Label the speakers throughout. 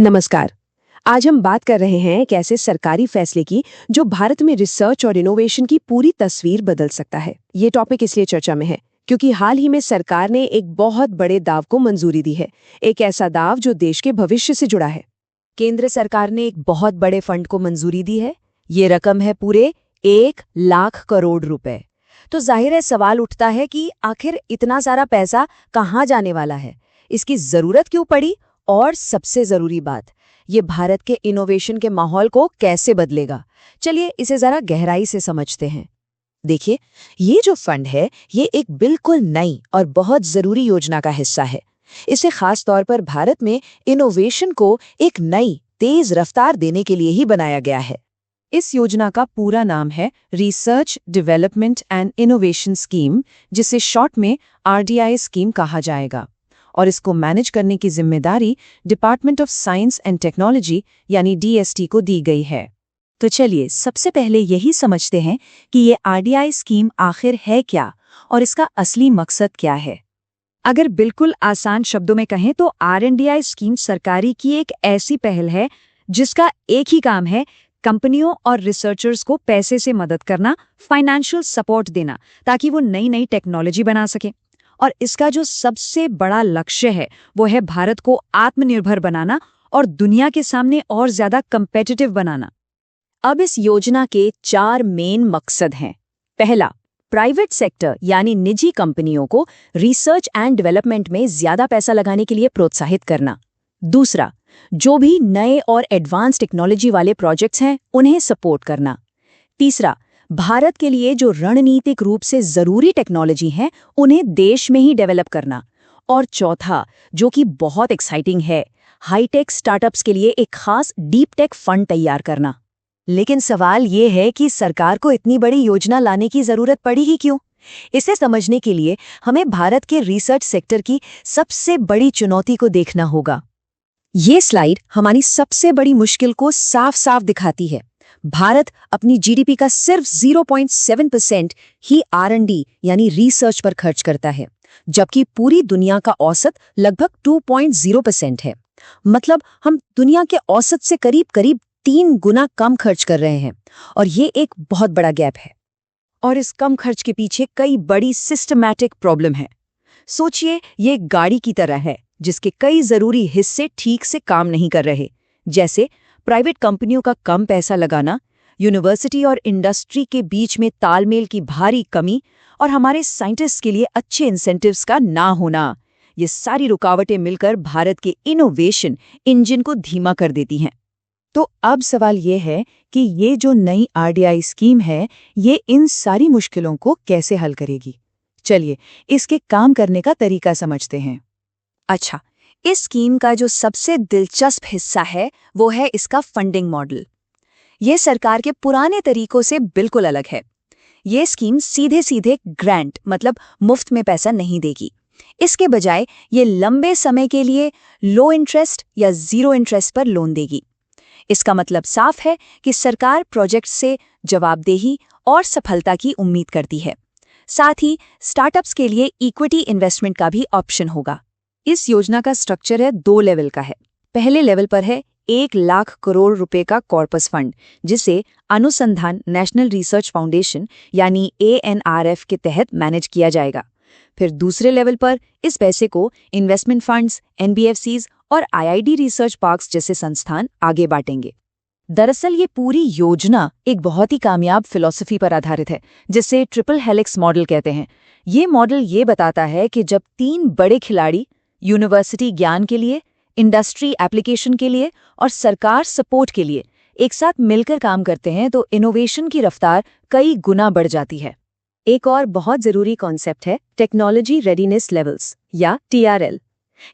Speaker 1: नमस्कार। आज हम बात कर रहे हैं एक ऐसे सरकारी फैसले की जो भारत में रिसर्च और इनोवेशन की पूरी तस्वीर बदल सकता है। ये टॉपिक इसलिए चर्चा में है क्योंकि हाल ही में सरकार ने एक बहुत बड़े दाव को मंजूरी दी है। एक ऐसा दाव जो देश के भविष्य से जुड़ा है।
Speaker 2: केंद्र सरकार ने एक बहुत बड़े फंड को मंजूरी दी है। ये रकम है पूरे 1 लाख करोड़ रुपए। तो जाहिर है सवाल उठता है कि आखिर इतना सारा पैसा कहाँ जाने वाला है, इसकी जरूरत क्यों पड़ी, और सबसे जरूरी बात, ये भारत के इनोवेशन के माहौल को कैसे बदलेगा। चलिए इसे जरा गहराई से समझते हैं। देखिए, ये जो फंड है ये एक बिल्कुल नई और बहुत जरूरी योजना का हिस्सा है। इसे खास तौर पर भारत में इनोवेशन को एक नई तेज रफ्तार देने के लिए ही बनाया गया है। इस योजना का पूरा नाम है research development and innovation scheme, जिसे शॉर्ट में RDI स्कीम कहा जाएगा। और इसको मैनेज करने की जिम्मेदारी department of science and technology यानी DST को दी गई है। तो चलिए सबसे पहले यही समझते हैं कि ये RDI स्कीम आखिर है क्या और इसका असली मकसद क्या है।
Speaker 3: अगर बिल्कुल आसान शब्दों में कहें तो RDI स्कीम सरकारी की एक ऐसी पहल है जिसका एक ही काम है कंपनियों और रिसर्चर्स को पैसे से मदद करना, फाइनेंशियल सपोर्ट देना, ताकि वो नई नई टेक्नोलॉजी बना सके। और इसका जो सबसे बड़ा लक्ष्य है वो है भारत को आत्मनिर्भर बनाना और दुनिया के सामने और ज्यादा कंपेटिटिव बनाना।
Speaker 2: अब इस योजना के 4 मेन मकसद हैं। पहला, प्राइवेट सेक्टर यानी निजी कंपनियों को रिसर्च एंड डेवलपमेंट में ज्यादा पैसा लगाने के लिए प्रोत्साहित करना। दूसरा, जो भी नए और एडवांस टेक्नोलॉजी वाले प्रोजेक्ट्स हैं उन्हें सपोर्ट करना। तीसरा, भारत के लिए जो रणनीतिक रूप से जरूरी टेक्नोलॉजी है उन्हें देश में ही डेवलप करना। और चौथा, जो कि बहुत एक्साइटिंग है, हाईटेक स्टार्टअप्स के लिए एक खास डीप टेक फंड तैयार करना। लेकिन सवाल ये है कि सरकार को इतनी बड़ी योजना लाने की जरूरत पड़ी ही क्यों? इसे समझने के लिए हमें भारत के रिसर्च सेक्टर की सबसे बड़ी चुनौती को देखना होगा। ये स्लाइड हमारी सबसे बड़ी मुश्किल को साफ साफ दिखाती है। भारत अपनी GDP का सिर्फ 0.7% ही R&D यानी रिसर्च पर खर्च करता है, जबकि पूरी दुनिया का औसत लगभग 2.0% है। मतलब हम दुनिया के औसत से करीब करीब 3 गुना कम खर्च कर रहे हैं, और ये एक बहुत बड़ा गैप है। और इस कम खर्च के पीछे कई बड़ी सिस्टमैटिक प्रॉब्लम है। सोचिए, ये एक गाड़ी की तरह है जिसके कई जरूरी हिस्से ठीक से काम नहीं कर रहे, जैसे प्राइवेट कंपनियों का कम पैसा लगाना, यूनिवर्सिटी और इंडस्ट्री के बीच में तालमेल की भारी कमी, और हमारे साइंटिस्ट के लिए अच्छे इंसेंटिव्स का ना होना। ये सारी रुकावटें मिलकर भारत के इनोवेशन इंजन को धीमा कर देती हैं। तो अब सवाल ये है कि ये जो नई RDI स्कीम है ये इन सारी मुश्किलों को कैसे हल करेगी। चलिए इसके काम करने का तरीका समझते हैं। अच्छा, इस स्कीम का जो सबसे दिलचस्प हिस्सा है वो है इसका फंडिंग मॉडल। ये सरकार के पुराने तरीकों से बिल्कुल अलग है। ये स्कीम सीधे सीधे ग्रांट मतलब मुफ्त में पैसा नहीं देगी। इसके बजाय ये लंबे समय के लिए लो इंटरेस्ट या जीरो इंटरेस्ट पर लोन देगी। इसका मतलब साफ है कि सरकार प्रोजेक्ट से जवाबदेही और सफलता की उम्मीद करती है। साथ ही स्टार्टअप्स के लिए इक्विटी इन्वेस्टमेंट का भी ऑप्शन होगा। इस योजना का स्ट्रक्चर है 2 लेवल का है। पहले लेवल पर है 1 लाख करोड़ रुपए का कॉर्पस फंड, जिसे अनुसंधान नेशनल रिसर्च फाउंडेशन यानी ANRF के तहत मैनेज किया जाएगा। फिर दूसरे लेवल पर इस पैसे को इन्वेस्टमेंट फंड्स, NBFCs और IIT रिसर्च पार्क्स जैसे संस्थान आगे बांटेंगे। दरअसल ये पूरी योजना एक बहुत ही कामयाब फिलॉसफी पर आधारित है, जिसे ट्रिपल हेलिक्स मॉडल कहते हैं। ये मॉडल ये बताता है कि जब 3 बड़े खिलाड़ी यूनिवर्सिटी ज्ञान के लिए, इंडस्ट्री एप्लीकेशन के लिए और सरकार सपोर्ट के लिए एक साथ मिलकर काम करते हैं तो इनोवेशन की रफ्तार कई गुना बढ़ जाती है। एक और बहुत जरूरी कॉन्सेप्ट है टेक्नोलॉजी रेडीनेस लेवल्स या TRL।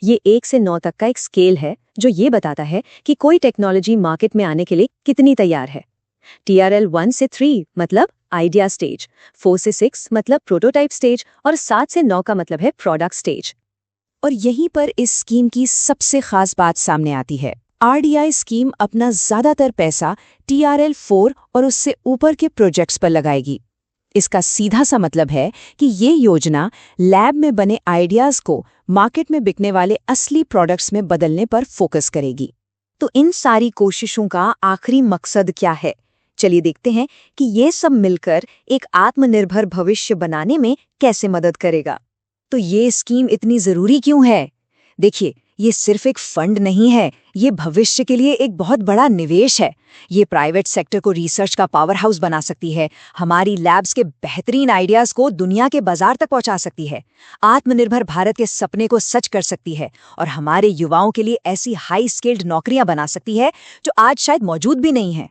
Speaker 2: ये 1 से 9 तक का एक स्केल है जो ये बताता है कि कोई टेक्नोलॉजी मार्केट में आने के लिए कितनी तैयार है। TRL 1 से 3 मतलब आइडिया स्टेज, 4 से 6 मतलब प्रोटोटाइप स्टेज और 7 से 9 का मतलब है प्रोडक्ट स्टेज। और यहीं पर इस स्कीम की सबसे खास बात सामने आती है। RDI स्कीम अपना ज्यादातर पैसा TRL 4 और उससे ऊपर के प्रोजेक्ट्स पर लगाएगी। इसका सीधा सा मतलब है कि ये योजना लैब में बने आइडियाज को मार्केट में बिकने वाले असली प्रोडक्ट्स में बदलने पर फोकस करेगी। तो इन सारी कोशिशों का आखिरी मकसद क्या है? चलिए देखते हैं कि ये सब मिलकर एक आत्मनिर्भर भविष्य बनाने में कैसे मदद करेगा। तो ये स्कीम इतनी जरूरी क्यों है? देखिए, ये सिर्फ एक फंड नहीं है, ये भविष्य के लिए एक बहुत बड़ा निवेश है। ये प्राइवेट सेक्टर को रिसर्च का पावर हाउस बना सकती है, हमारी लैब्स के बेहतरीन आइडियाज को दुनिया के बाजार तक पहुंचा सकती है, आत्मनिर्भर भारत के सपने को सच कर सकती है और हमारे युवाओं के लिए ऐसी हाई स्किल्ड नौकरियां बना सकती है जो आज शायद मौजूद भी नहीं है।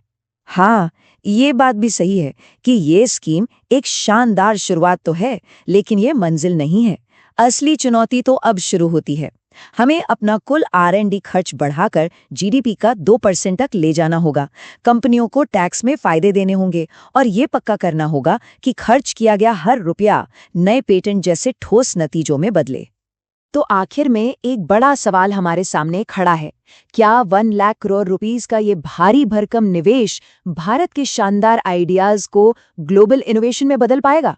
Speaker 3: हाँ, ये बात भी सही है कि ये स्कीम एक शानदार शुरुआत तो है, लेकिन ये मंजिल नहीं है। असली चुनौती तो अब शुरू होती है। हमें अपना कुल R&D खर्च बढ़ाकर GDP का 2% तक ले जाना होगा। कंपनियों को टैक्स में फायदे देने होंगे और ये पक्का करना होगा कि खर्च किया गया हर रुपया नए पेटेंट जैसे ठोस नतीजों में बदले।
Speaker 2: तो आखिर में एक बड़ा सवाल हमारे सामने खड़ा है, क्या 1 लाख करोड़ रुपीस का ये भारी भरकम निवेश भारत के शानदार आइडियाज को ग्लोबल इनोवेशन में बदल पाएगा?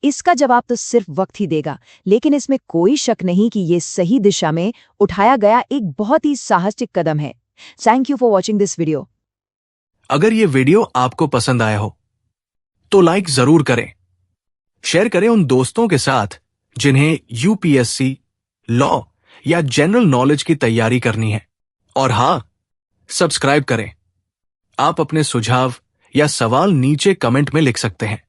Speaker 2: इसका जवाब तो सिर्फ वक्त ही देगा, लेकिन इसमें कोई शक नहीं कि ये सही दिशा में उठाया गया एक बहुत ही साहसिक कदम है। Thank you for watching this video.
Speaker 4: अगर ये वीडियो आपको पसंद आया हो तो लाइक जरूर करें, शेयर करें उन दोस्तों के साथ जिन्हें UPSC, लॉ या जनरल नॉलेज की तैयारी करनी है, और हाँ, सब्सक्राइब करें। आप अपने सुझाव या सवाल नीचे कमेंट में लिख सकते हैं।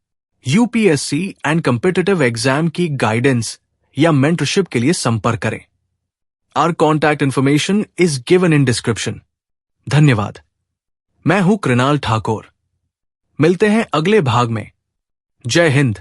Speaker 4: UPSC एंड कॉम्पिटिटिव एग्जाम की गाइडेंस या मेंटरशिप के लिए संपर्क करें। Our contact information is given in description. धन्यवाद। मैं हूं कृणाल ठाकुर। मिलते हैं अगले भाग में। जय हिंद।